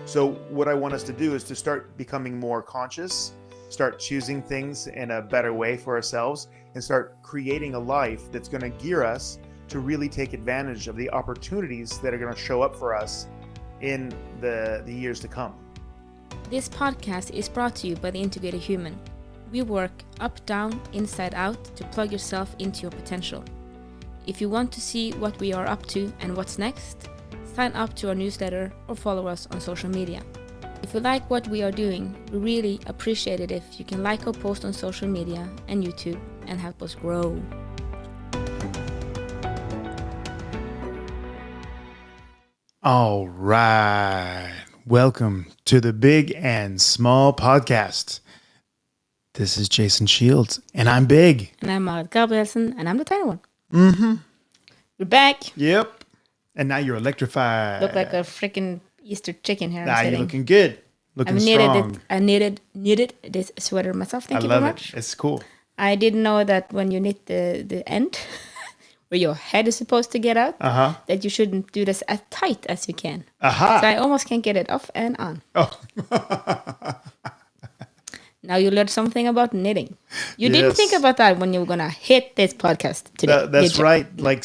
So what I want us to do is to start becoming more conscious, start choosing things in a better way for ourselves, and start creating a life that's going to gear us to really take advantage of the opportunities that are going to show up for us in the years to come. This podcast is brought to you by the Integrated Human. We work up, down, inside out to plug yourself into your potential. If you want to see what we are up to and what's next, sign up to our newsletter or follow us on social media. If you like what we are doing, we really appreciate it if you can like our post on social media and YouTube and help us grow. All right. Welcome to the Big and Small Podcast. This is Jason Shields, and I'm big. And I'm Marit Gabrielsen, and I'm the tiny one. Mm-hmm. We're back. Yep. And now you're electrified. Look like a freaking Easter chicken here. Nah, you're looking good. Looking strong. I knitted this sweater myself. Thank you very much. It's cool. I didn't know that when you knit the end, where your head is supposed to get out, that you shouldn't do this as tight as you can. So I almost can't get it off and on. Oh. Now you learned something about knitting. You didn't think about that when you were gonna hit this podcast today. That's right. Like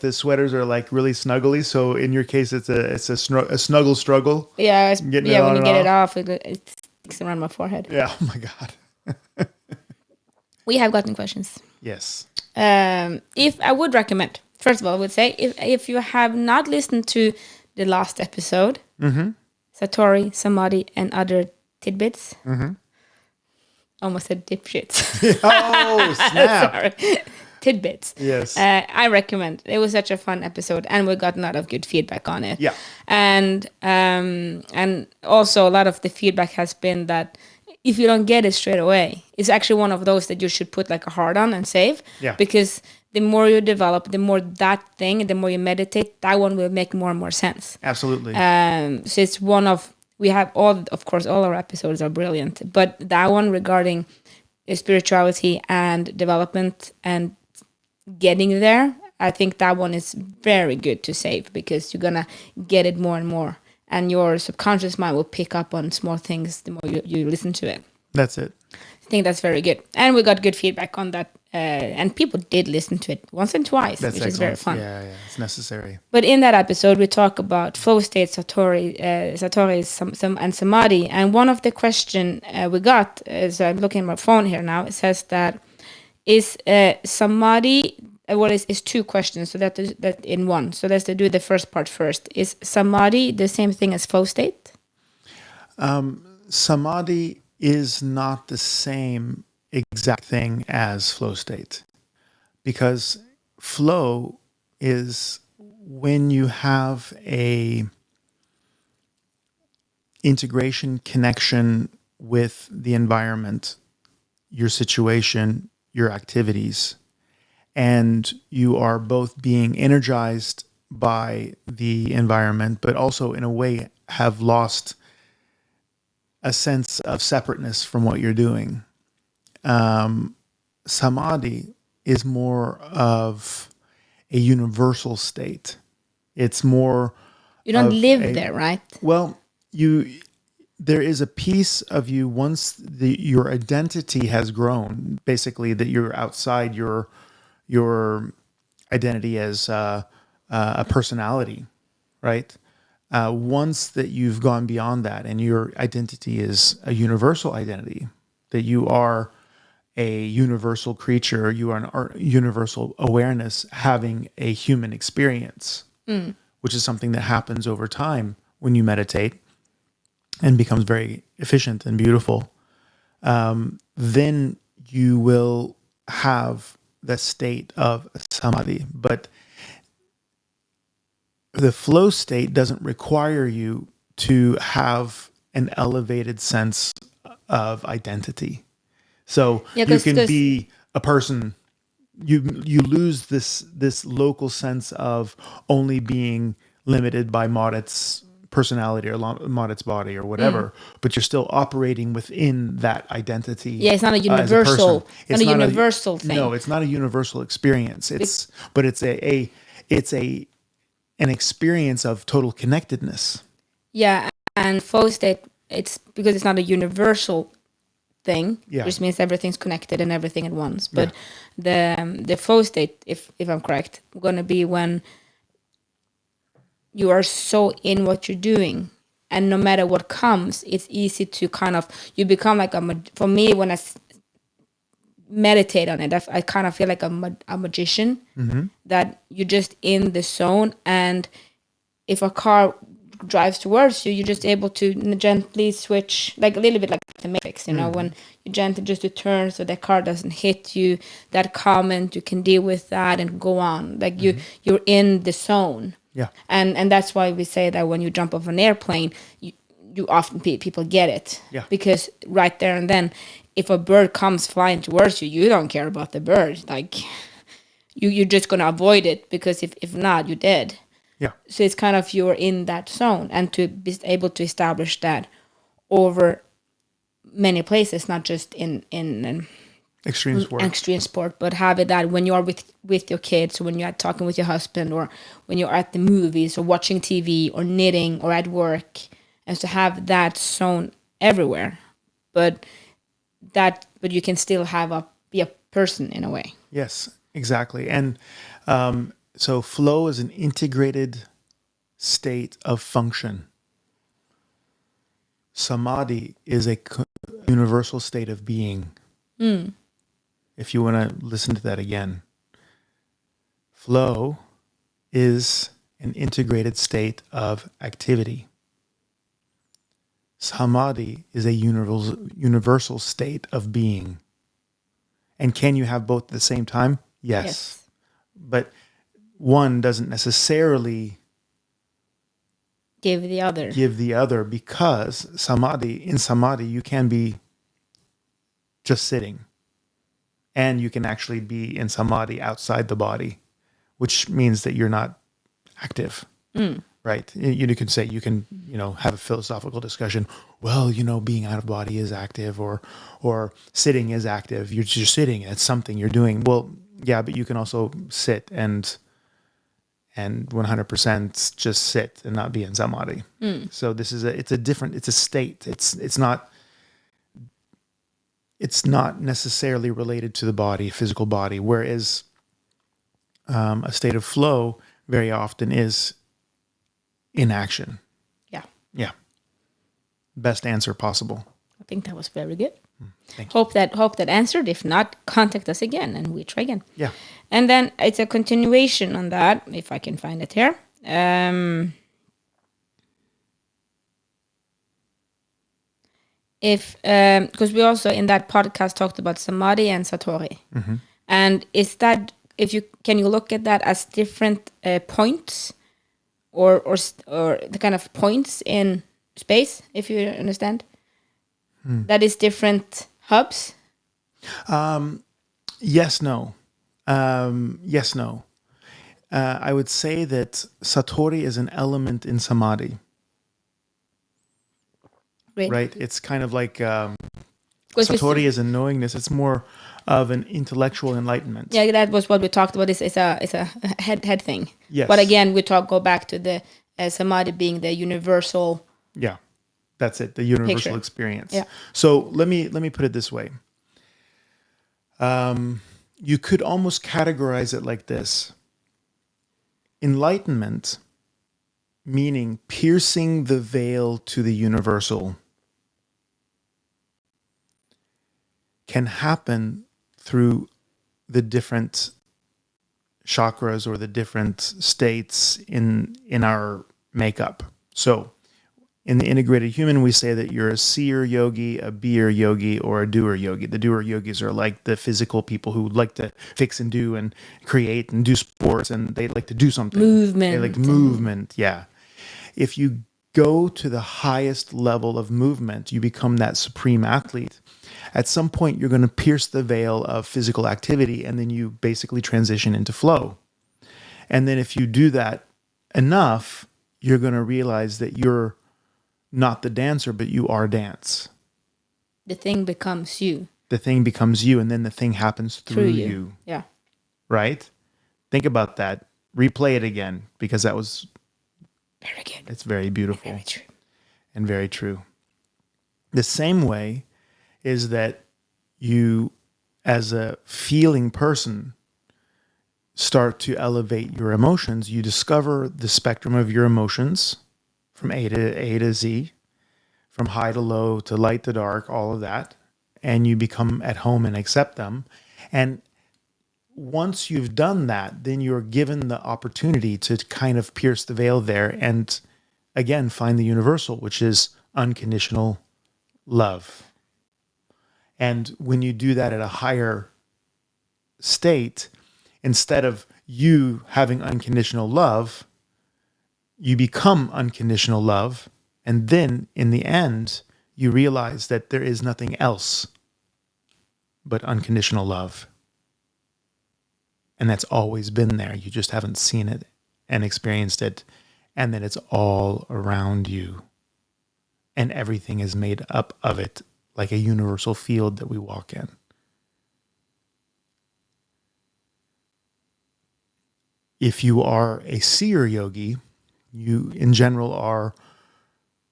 the sweaters are like really snuggly. So in your case, it's a snuggle struggle. Yeah, when you get it off, it sticks around my forehead. Yeah. Oh my God. We have gotten questions. Yes. If I would recommend, first of all, I would say if you have not listened to the last episode, Satori, Samadi, and other tidbits. Almost said dipshits. Oh, snap. Sorry. Tidbits. Yes. I recommend. It was such a fun episode, and we got a lot of good feedback on it. Yeah. And also a lot of the feedback has been that if you don't get it straight away, it's actually one of those that you should put like a heart on and save. Yeah. Because the more you develop, the more that thing, the more you meditate, that one will make more and more sense. Absolutely. So it's one of... We have all our episodes are brilliant, but that one regarding spirituality and development and getting there, I think that one is very good to save because you're gonna get it more and more, and your subconscious mind will pick up on small things the more you listen to it. That's it. I think that's very good, and we got good feedback on that, and people did listen to it once and twice, which is very fun. Yeah, it's necessary. But in that episode, we talk about flow state, Satori, and Samadi. And one of the question we got is, I'm looking at my phone here now. It says that is Samadi. Is two questions, so that in one. So let's do the first part first. Is Samadi the same thing as flow state? Samadi is not the same exact thing as flow state, because flow is when you have a integration connection with the environment, your situation, your activities, and you are both being energized by the environment, but also in a way have lost a sense of separateness from what you're doing. Samadi is more of a universal state. It's more... You don't live there, right? Well, there is a piece of you once your identity has grown, basically that you're outside your identity as a personality, right? Once that you've gone beyond that and your identity is a universal identity, that you are a universal creature, you are an universal awareness having a human experience, which is something that happens over time when you meditate and becomes very efficient and beautiful. Then you will have the state of samadhi. But the flow state doesn't require you to have an elevated sense of identity. So you can be a person. You lose this local sense of only being limited by Marit's personality or Marit's body or whatever, but you're still operating within that identity. Yeah, it's not a universal. It's not a universal thing. No, it's not a universal experience. It's an experience of total connectedness. Yeah, And flow state, it's because it's not a universal thing, Yeah. which means everything's connected and everything at once. But the flow state, if I'm correct, gonna be when you are so in what you're doing, and no matter what comes, it's easy to kind of, you become like for me, when I meditate on it, I kind of feel like a magician, that you're just in the zone. And if a car drives towards you, you're just able to gently switch, like a little bit like the Matrix, you know, when you gently just to turn so the car doesn't hit you, that comment, you can deal with that and go on. Like you're in the zone. Yeah. And that's why we say that when you jump off an airplane, you often people get it. Yeah. Because right there and then, if a bird comes flying towards you, you don't care about the bird. Like you're just gonna avoid it, because if not, you're dead. Yeah. So it's kind of, you're in that zone, and to be able to establish that over many places, not just in Extreme sport. extreme sport, but have it that when you're with your kids, or when you're talking with your husband, or when you're at the movies, or watching TV, or knitting, or at work, and to have that zone everywhere. But you can still be a person in a way. Yes, exactly. And so flow is an integrated state of function. Samadhi is a universal state of being. If you want to listen to that again, flow is an integrated state of activity. Samadhi is a universal state of being. And can you have both at the same time? Yes. But one doesn't necessarily Give the other, because in samadhi, you can be just sitting, and you can actually be in samadhi outside the body, which means that you're not active. Right? You can say, you can, have a philosophical discussion. Well, being out of body is active, or sitting is active. You're just sitting. It's something you're doing. Well, yeah, but you can also sit and 100% just sit and not be in samadhi. So this is it's a state. It's not necessarily related to the body, physical body. Whereas a state of flow very often is in action. Yeah. Yeah. Best answer possible. I think that was very good. Thank you. Hope that answered. If not, contact us again and we try again. Yeah. And then it's a continuation on that, if I can find it here. Because we also in that podcast talked about Samadhi and Satori. And is that, can you look at that as different points, or the kind of points in space, if you understand? That is different hubs? Yes, no. Yes, no. I would say that Satori is an element in Samadhi. Great. Right? It's kind of like Satori is a knowingness. It's more of an intellectual enlightenment. Yeah, that was what we talked about. It's a head thing. Yes. But again, go back to the Samadhi being the universal. Yeah, that's it. The universal picture. Experience. Yeah. So let me put it this way. You could almost categorize it like this. Enlightenment, meaning piercing the veil to the universal, can happen through the different chakras or the different states in our makeup. So in the integrated human, we say that you're a seer yogi, a beer yogi, or a doer yogi. The doer yogis are like the physical people who like to fix and do and create and do sports, and they like to do something. Movement. They like movement, yeah. If you go to the highest level of movement, you become that supreme athlete. At some point, you're going to pierce the veil of physical activity, and then you basically transition into flow. And then if you do that enough, you're going to realize that you're not the dancer, but you are dance. The thing becomes you. The thing becomes you, and then the thing happens through you. Yeah. Right? Think about that. Replay it again, because that was very good. It's very beautiful. Very true. and very true. The same way is that you, as a feeling person, start to elevate your emotions. You discover the spectrum of your emotions from A to Z, from high to low to light to dark, all of that. And you become at home and accept them. And once you've done that, then you're given the opportunity to kind of pierce the veil there and again find the universal, which is unconditional love. And when you do that at a higher state, instead of you having unconditional love, you become unconditional love. And then in the end, you realize that there is nothing else but unconditional love. And that's always been there. You just haven't seen it and experienced it. And then it's all around you. And everything is made up of it, like a universal field that we walk in. If you are a seer yogi, you in general are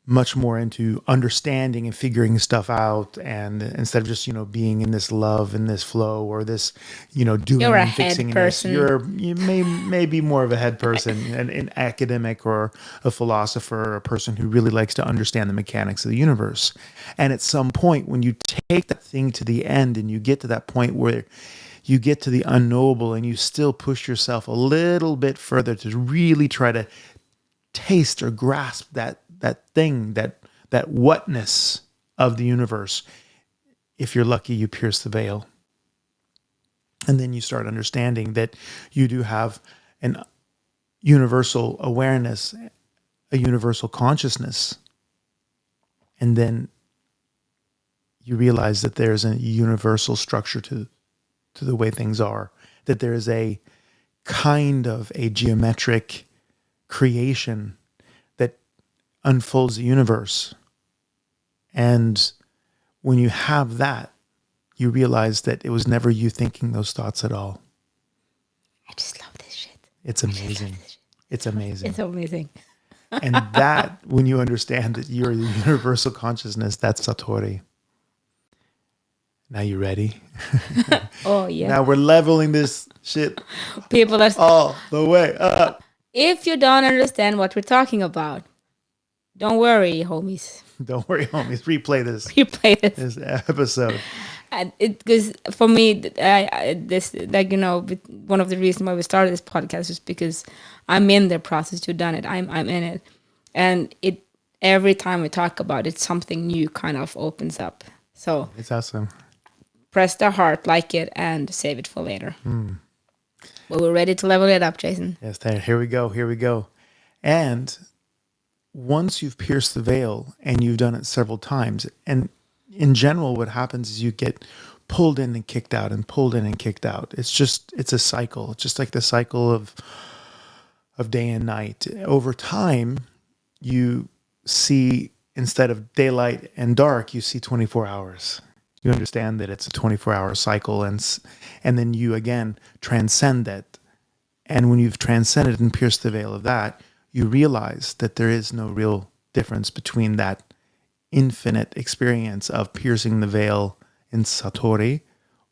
much more into understanding and figuring stuff out, and instead of just being in this love and this flow or this doing You're a and head fixing person. this, you may be more of a head person, an academic or a philosopher, or a person who really likes to understand the mechanics of the universe. And at some point, when you take that thing to the end and you get to that point where you get to the unknowable and you still push yourself a little bit further to really try to taste or grasp that thing, that whatness of the universe, if you're lucky, you pierce the veil. And then you start understanding that you do have an universal awareness, a universal consciousness. And then you realize that there's a universal structure to the way things are, that there is a kind of a geometric creation that unfolds the universe. And when you have that, you realize that it was never you thinking those thoughts at all. I just love this shit. It's amazing. It's amazing. It's amazing. And that, when you understand that you're the universal consciousness, that's Satori. Now you ready? Oh, yeah. Now we're leveling this shit People are... all the way up. If you don't understand what we're talking about, don't worry, homies. Don't worry, homies. Replay this. Replay this. This episode. And because for me, this one of the reasons why we started this podcast is because I'm in the process. You've done it. I'm in it, and it every time we talk about it, something new kind of opens up. So It's awesome. Press the heart, like it, and save it for later. But we're ready to level it up, Jason. Yes, here we go. Here we go. And once you've pierced the veil and you've done it several times, and in general, what happens is you get pulled in and kicked out and pulled in and kicked out. It's a cycle. It's just like the cycle of day and night. Over time, you see, instead of daylight and dark, you see 24 hours. You understand that it's a 24-hour cycle, and then you again transcend that. And when you've transcended and pierced the veil of that, you realize that there is no real difference between that infinite experience of piercing the veil in Satori,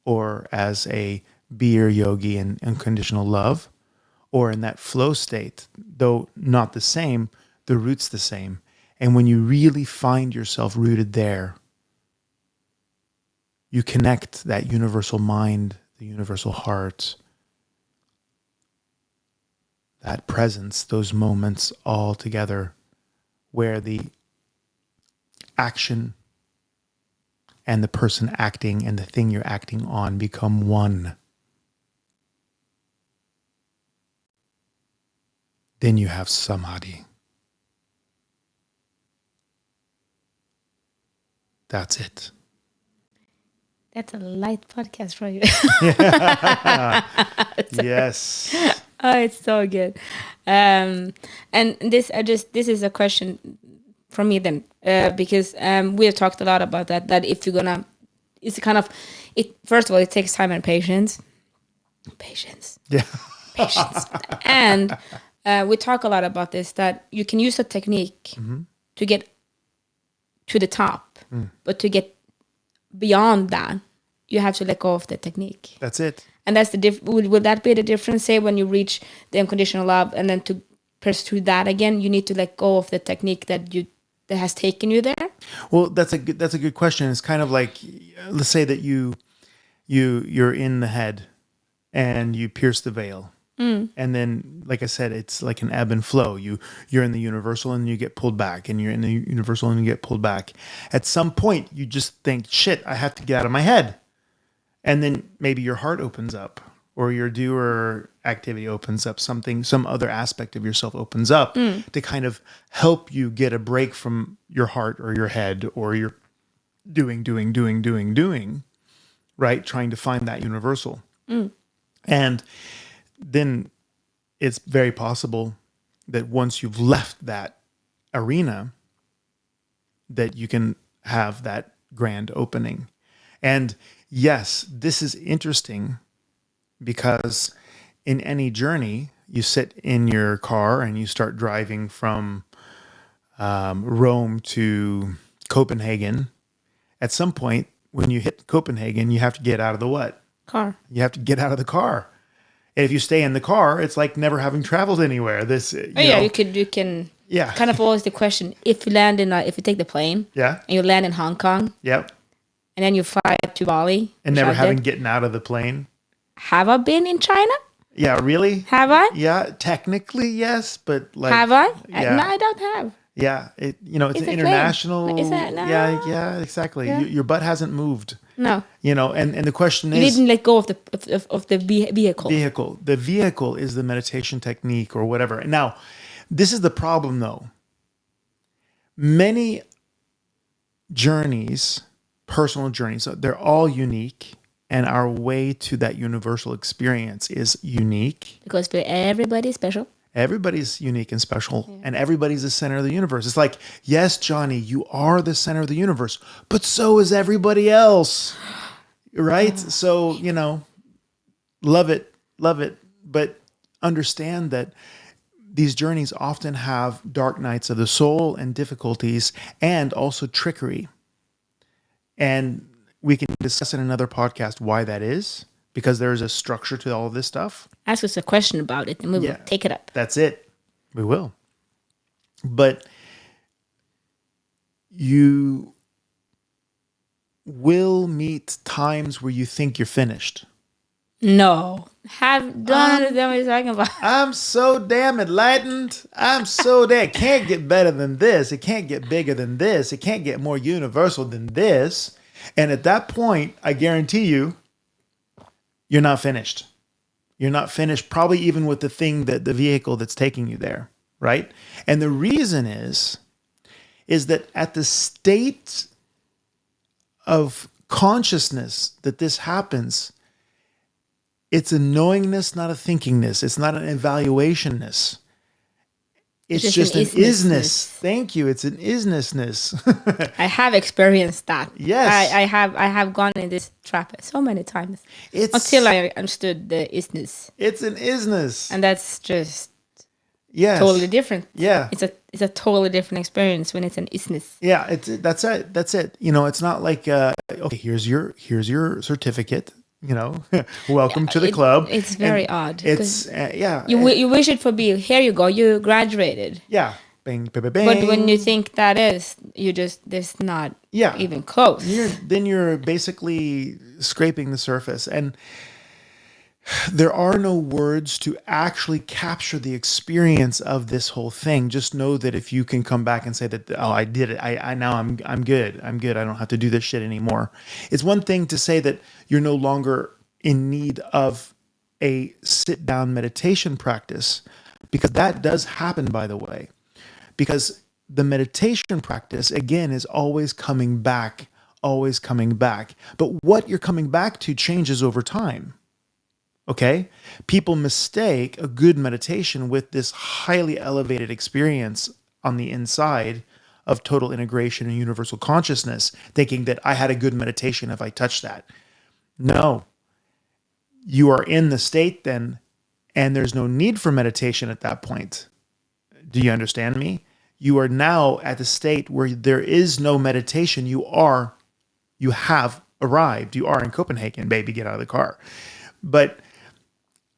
or as a beer yogi in unconditional love, or in that flow state. Though not the same, the root's the same. And when you really find yourself rooted there, you connect that universal mind, the universal heart, that presence, those moments all together, where the action and the person acting and the thing you're acting on become one. Then you have Samadi. That's it. That's a light podcast for you. Yes. Oh, it's so good. And this is a question from me then, because we have talked a lot about that if you're gonna, it's kind of, it, first of all, it takes time and patience. Yeah. Patience. And we talk a lot about this, that you can use a technique to get to the top. But to get beyond that, you have to let go of the technique. That's it. And that's the would that be the difference, say, when you reach the unconditional love and then to pursue that again, you need to let go of the technique that has taken you there? Well, that's a good question. It's kind of like, let's say that you're in the head and you pierce the veil. And then, like I said, it's like an ebb and flow. You're in the universal and you get pulled back, and you're in the universal and you get pulled back. At some point, you just think, shit, I have to get out of my head. And then maybe your heart opens up, or your doer activity opens up, some other aspect of yourself opens up to kind of help you get a break from your heart or your head, or your doing, right? Trying to find that universal. And then it's very possible that once you've left that arena, that you can have that grand opening. And yes, this is interesting because in any journey, you sit in your car and you start driving from Rome to Copenhagen. At some point, when you hit Copenhagen, you have to get out of the what? Car. You have to get out of the car. And if you stay in the car, it's like never having traveled anywhere. You can. Yeah. Kind of always the question: if you land if you take the plane, Yeah. and you land in Hong Kong, Yep. and then you fly to Bali, And never having gotten out of the plane. Have I been in China? Yeah, really? Have I? Yeah, technically yes, but like, have I? Yeah. No, I don't have. Yeah, it's It's an a international. plane. Is that no? Yeah, exactly. Yeah. Your butt hasn't moved. No. And the question You is, didn't let go of the vehicle. The vehicle is the meditation technique or whatever. Now, this is the problem though. Many journeys, personal journeys, they're all unique, and our way to that universal experience is unique. Because everybody's special. Everybody's unique and special, and everybody's the center of the universe. It's like, yes, Johnny, you are the center of the universe, but so is everybody else, right? So, love it, but understand that these journeys often have dark nights of the soul and difficulties, and also trickery. And we can discuss in another podcast why that is, because there is a structure to all of this stuff. Ask us a question about it and we will take it up. That's it. We will. But you will meet times where you think you're finished. No. Don't understand what you're talking about. I'm so damn enlightened. It can't get better than this. It can't get bigger than this. It can't get more universal than this. And at that point, I guarantee you, you're not finished. You're not finished, probably even with the vehicle that's taking you there, right? And the reason is that at the state of consciousness that this happens, it's a knowingness, not a thinkingness. It's not an evaluationness. It's just an isness. Thank you. It's an isnessness. I have experienced that. Yes. I have gone in this trap so many times. Until I understood the isness. It's an isness. And that's just totally different. Yeah. It's a totally different experience when it's an isness. Yeah, that's it. It's not like okay, here's your certificate. Welcome to the club. It's very odd. It's You wish it would be, here you go, you graduated. Yeah. Bang, bang, bang. But when you think that is, there's not even close. Then you're basically scraping the surface, and there are no words to actually capture the experience of this whole thing. Just know that if you can come back and say that, oh, I did it. I'm good. I don't have to do this shit anymore. It's one thing to say that you're no longer in need of a sit-down meditation practice, because that does happen, by the way. Because the meditation practice, again, is always coming back. But what you're coming back to changes over time. Okay? People mistake a good meditation with this highly elevated experience on the inside of total integration and universal consciousness, thinking that I had a good meditation if I touched that. No. You are in the state then, and there's no need for meditation at that point. Do you understand me? You are now at the state where there is no meditation. You have arrived. You are in Copenhagen, baby, get out of the car. But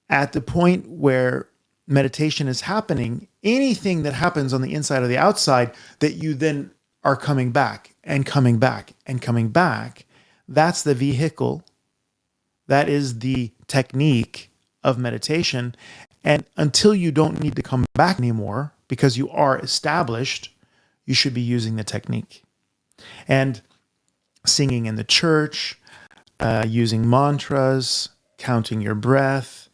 at the point where meditation is happening, anything that happens on the inside or the outside that you then are coming back and coming back and coming back, that's the vehicle. That is the technique of meditation. And until you don't need to come back anymore because you are established, you should be using the technique. And singing in the church, using mantras, counting your breath.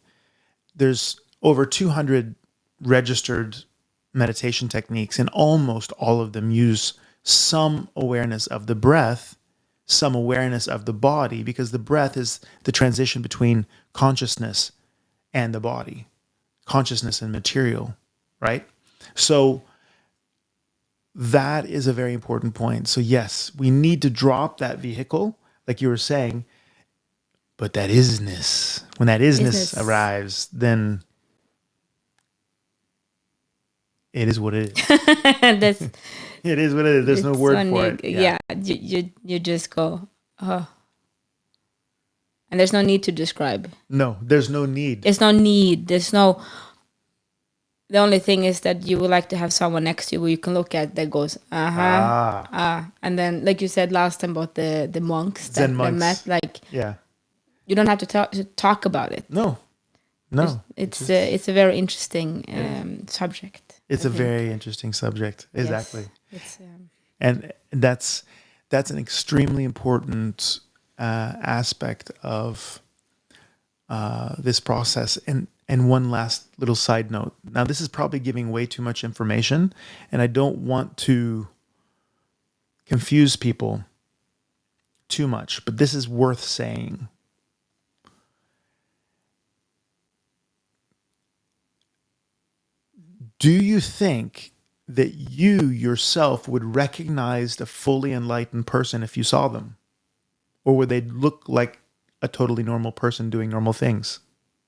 There's over 200 registered meditation techniques, and almost all of them use some awareness of the breath, some awareness of the body, because the breath is the transition between consciousness and the body, consciousness and material, right? So that is a very important point. So yes, we need to drop that vehicle, like you were saying, but that isness, when that isness arrives, then it is what it is. It is what it is. There's no word for it. Yeah, you just go, oh. And there's no need to describe. No, there's no need. There's no need. The only thing is that you would like to have someone next to you who you can look at that goes, and then, like you said last time about the monks that met, like, yeah, you don't have to talk about it. No. It's a very interesting subject. It's a very interesting subject. Exactly. Yes. And that's an extremely important aspect of this process. And one last little side note. Now, this is probably giving way too much information, and I don't want to confuse people too much, but this is worth saying. Do you think that you yourself would recognize a fully enlightened person if you saw them? Or would they look like a totally normal person doing normal things?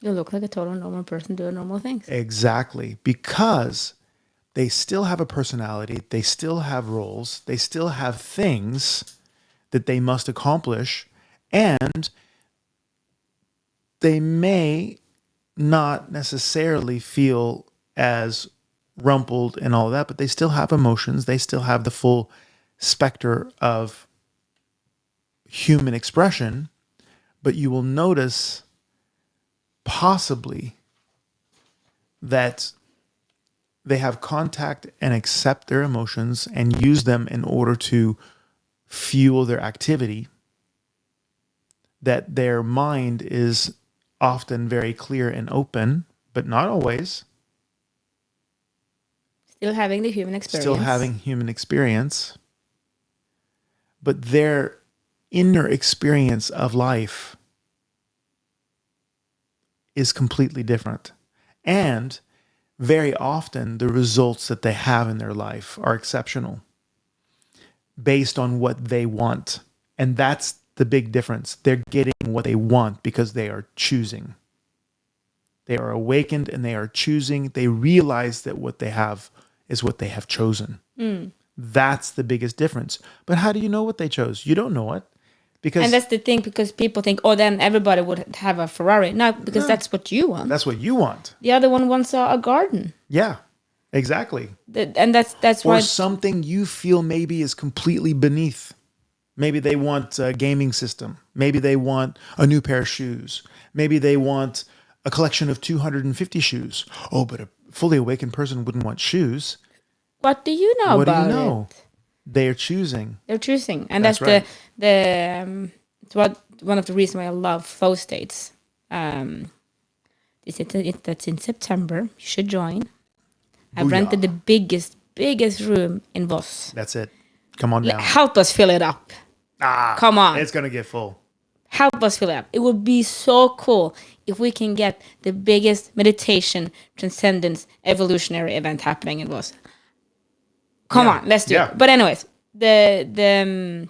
You look like a total normal person doing normal things. Exactly. Because they still have a personality, they still have roles, they still have things that they must accomplish, and they may not necessarily feel as rumpled and all that, but they still have emotions. They still have the full specter of human expression. But you will notice possibly that they have contact and accept their emotions and use them in order to fuel their activity. That their mind is often very clear and open, but not always. Still having the human experience. But their inner experience of life is completely different. And very often the results that they have in their life are exceptional based on what they want. And that's the big difference. They're getting what they want because they are choosing. They are awakened and they are choosing. They realize that what they have is what they have chosen. That's the biggest difference. But how do you know what they chose? You don't know it. And that's the thing, because people think, oh, then everybody would have a Ferrari. No, because that's what you want. That's what you want. The other one wants a garden. Yeah, exactly. And that's why. Or something you feel maybe is completely beneath. Maybe they want a gaming system. Maybe they want a new pair of shoes. Maybe they want a collection of 250 shoes. Oh, but a fully awakened person wouldn't want shoes. What do you know about it? What do you know? They're choosing. They're choosing. And that's right. One of the reasons why I love flow states. That's in September. You should join. I've rented the biggest room in Voss. That's it. Come on down. Help us fill it up. Come on. It's going to get full. Help us fill it up. It would be so cool if we can get the biggest meditation, transcendence, evolutionary event happening in Voss. Come on, let's do it. But anyways, now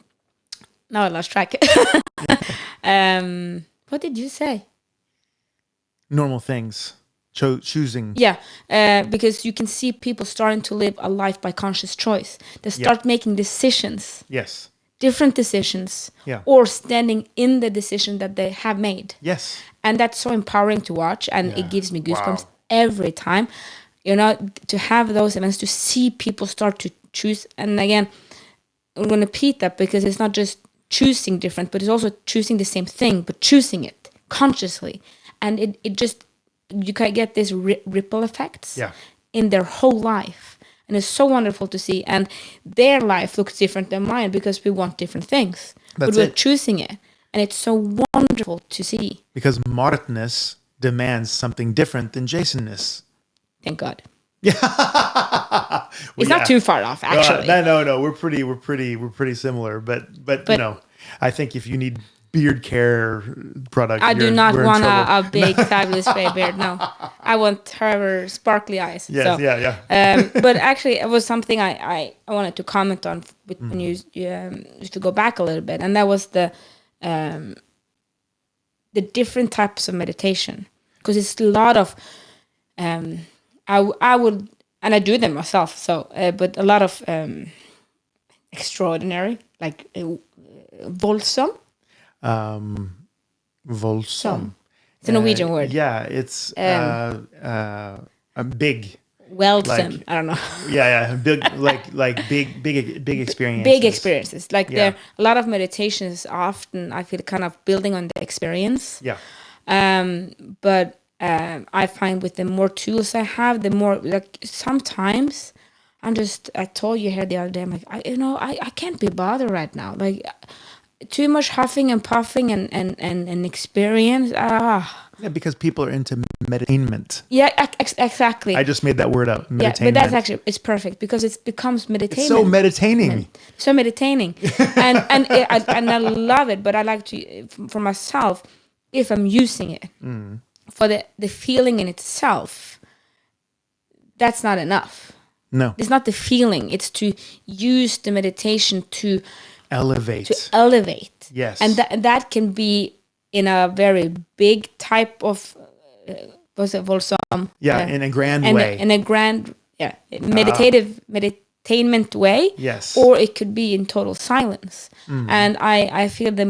I lost track. What did you say? Normal things. choosing. Yeah, because you can see people starting to live a life by conscious choice. They start making decisions. Yes. Different decisions. Yeah. Or standing in the decision that they have made. Yes. And that's so empowering to watch, and it gives me goosebumps every time. To have those events, to see people start to choose. And again, I'm going to repeat that because it's not just choosing different, but it's also choosing the same thing, but choosing it consciously. And it just, you can get this ripple effects in their whole life. And it's so wonderful to see. And their life looks different than mine because we want different things. But we're choosing it. And it's so wonderful to see. Because Maritness demands something different than Jasonness. Thank God. Yeah. It's not too far off, actually. No. We're pretty similar. But I think if you need beard care product, I do not want a big fabulous gray beard. No, I want her sparkly eyes. Yes, so, yeah. But actually, it was something I wanted to comment on when you to go back a little bit, and that was the different types of meditation, because it's a lot of I would, and I do them myself. So, but a lot of extraordinary, like voldsom. Voldsom. It's a Norwegian word. Yeah, it's a big. Welcome. Like, I don't know. Big, big experiences. Big experiences. Like there, a lot of meditations often I feel kind of building on the experience. Yeah. But I find with the more tools I have, the more, like, sometimes I told you here the other day, I'm like, I can't be bothered right now. Like, too much huffing and puffing and experience. Yeah, because people are into Medi-Tainment. Yeah, exactly. I just made that word up. Yeah, but that's actually, it's perfect because it becomes Medi-Tainment. It's so meditating. So meditating. and I love it, but I like to, for myself, if I'm using it, for the feeling in itself, that's not enough. No. It's not the feeling. It's to use the meditation to elevate. Yes. And that can be in a very big type of Volsam. Yeah, in a grand way. In a grand, meditainment way. Yes. Or it could be in total silence. And I feel the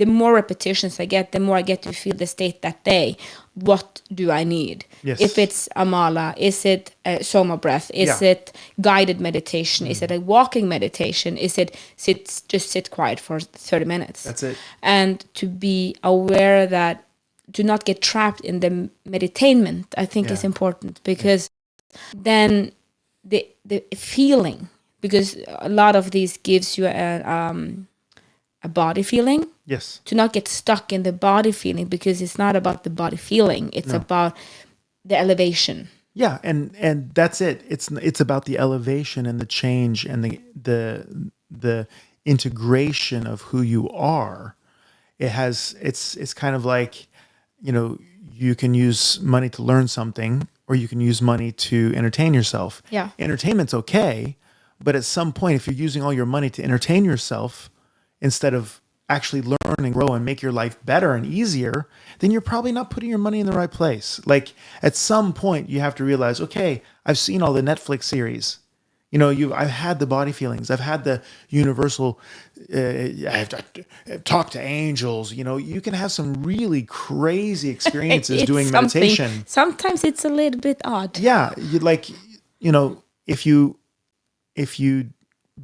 more repetitions I get, the more I get to feel the state that day. What do I need? Yes. If it's Amala, is it Soma breath? Is it guided meditation? Is it a walking meditation? Is it sit quiet for 30 minutes? That's it. And to be aware that, to not get trapped in the Medi-Tainment, I think is important, because then the feeling, because a lot of these gives you a body feeling. Yes. To not get stuck in the body feeling, because it's not about the body feeling. It's about the elevation. Yeah, and that's it. It's about the elevation and the change and the integration of who you are. It's kind of like, you can use money to learn something, or you can use money to entertain yourself. Yeah. Entertainment's okay, but at some point, if you're using all your money to entertain yourself instead of actually learn and grow and make your life better and easier, then you're probably not putting your money in the right place. Like, at some point you have to realize, okay, I've seen all the Netflix series. I've had the body feelings. I've had the universal, I've talked to angels. You can have some really crazy experiences doing meditation. Sometimes it's a little bit odd. Yeah. If you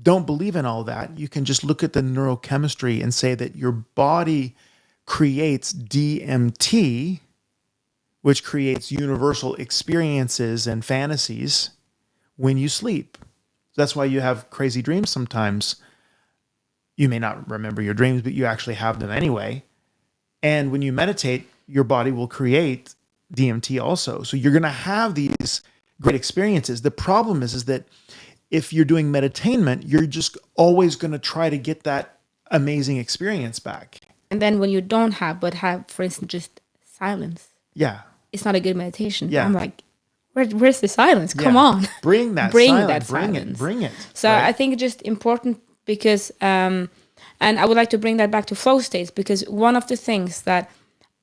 don't believe in all that, you can just look at the neurochemistry and say that your body creates DMT, which creates universal experiences and fantasies when you sleep. That's why you have crazy dreams sometimes. You may not remember your dreams, but you actually have them anyway. And when you meditate, your body will create DMT also. So you're going to have these great experiences. The problem is that if you're doing Medi-Tainment, you're just always going to try to get that amazing experience back. And then when you don't have, but have, for instance, just silence. Yeah. It's not a good meditation. Yeah. I'm like, where's the silence? Come on. Bring that silence. Bring it. So right? I think it's just important because, and I would like to bring that back to flow states, because one of the things that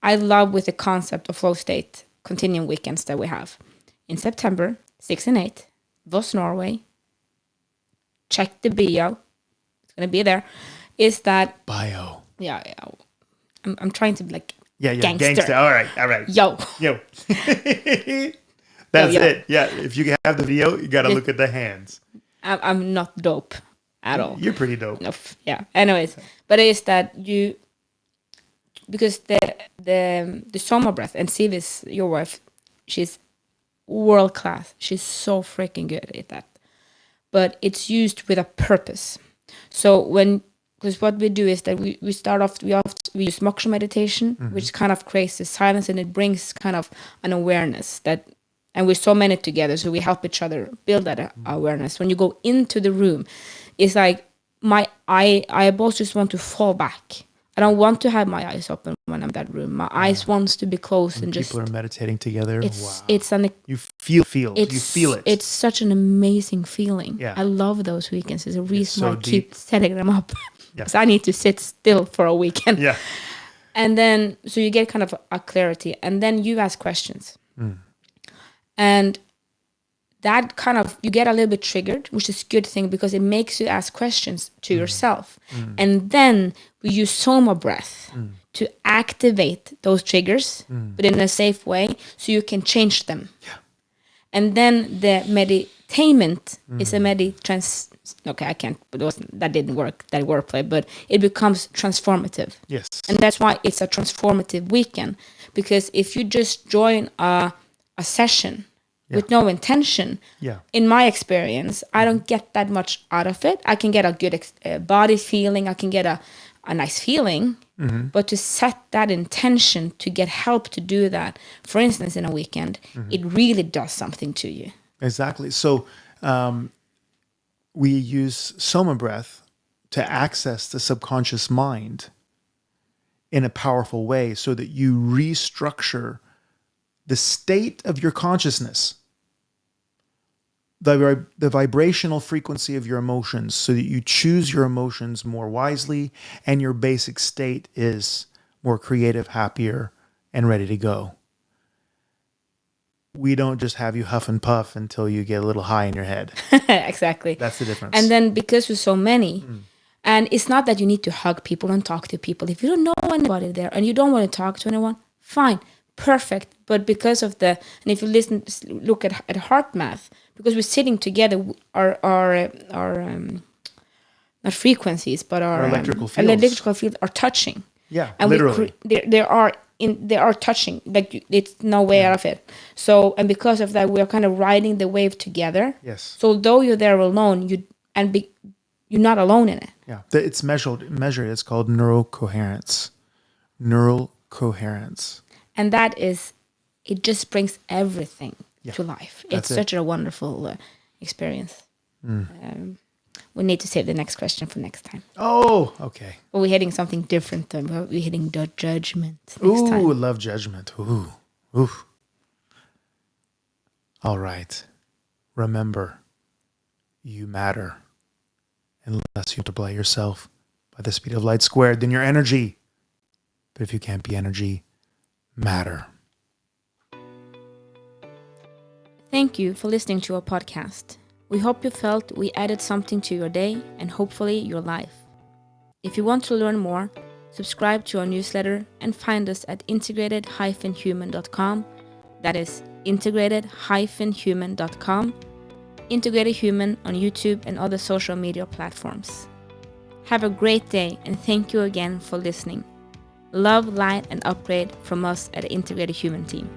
I love with the concept of flow state continuing weekends that we have. In September, 6 and 8, Voss, Norway. Check the bio. It's going to be there. Is that... Bio. Yeah. I'm trying to be like... Yeah, gangster. All right. Yo. That's it. Yeah, if you have the video, you got to look at the hands. I'm not dope at all. You're pretty dope. No, yeah. Anyways, but it is that you... Because the soma breath, and Sivis, your wife, she's world class. She's so freaking good at that. But it's used with a purpose. So because what we do is that we start off, we use moksha meditation, which kind of creates the silence, and it brings kind of an awareness that, and we're so many together, so we help each other build that awareness. When you go into the room, it's like my eyeballs just want to fall back. I don't want to have my eyes open when I'm in that room. My eyes wants to be closed and just... People are meditating together. You feel it. It's such an amazing feeling. Yeah. I love those weekends. There's a reason so why I keep setting them up. Yeah. Because I need to sit still for a weekend. Yeah. And then, so you get kind of a clarity. And then you ask questions. And that kind of, you get a little bit triggered, which is a good thing because it makes you ask questions to yourself. And then we use soma breath to activate those triggers, but in a safe way, so you can change them. Yeah. And then the Medi-Tainment is a okay, I can't, that didn't work, that wordplay, but it becomes transformative. Yes. And that's why it's a transformative weekend. Because if you just join a session with no intention, in my experience, I don't get that much out of it. I can get a good body feeling, I can get a nice feeling, but to set that intention to get help to do that, for instance, in a weekend, it really does something to you. Exactly. So we use soma breath to access the subconscious mind in a powerful way so that you restructure the state of your consciousness, the vibrational frequency of your emotions, so that you choose your emotions more wisely and your basic state is more creative, happier, and ready to go. We don't just have you huff and puff until you get a little high in your head. Exactly. That's the difference. And then because we're so many, and it's not that you need to hug people and talk to people. If you don't know anybody there and you don't want to talk to anyone, fine, perfect. But because of and if you look at heart math, because we're sitting together, our not frequencies, but our electrical fields are touching. Yeah, and literally. They are touching, like it's no way out of it. So, and because of that, we are kind of riding the wave together. Yes. So though you're there alone, you're not alone in it. Yeah, it's measured. It's called neural coherence. Neural coherence. And that is, it just brings everything to life. It's such a wonderful experience. We need to save the next question for next time. Oh, okay. But we're hitting something different then. We're hitting the judgment next time. Ooh, love judgment. Ooh. All right. Remember, you matter. Unless you multiply yourself by the speed of light squared, then you're energy. But if you can't be energy, matter. Thank you for listening to our podcast. We hope you felt we added something to your day and hopefully your life. If you want to learn more, subscribe to our newsletter and find us at integrated-human.com. That is integrated-human.com. Integrated Human on YouTube and other social media platforms. Have a great day and thank you again for listening. Love, light, and upgrade from us at the Integrated Human team.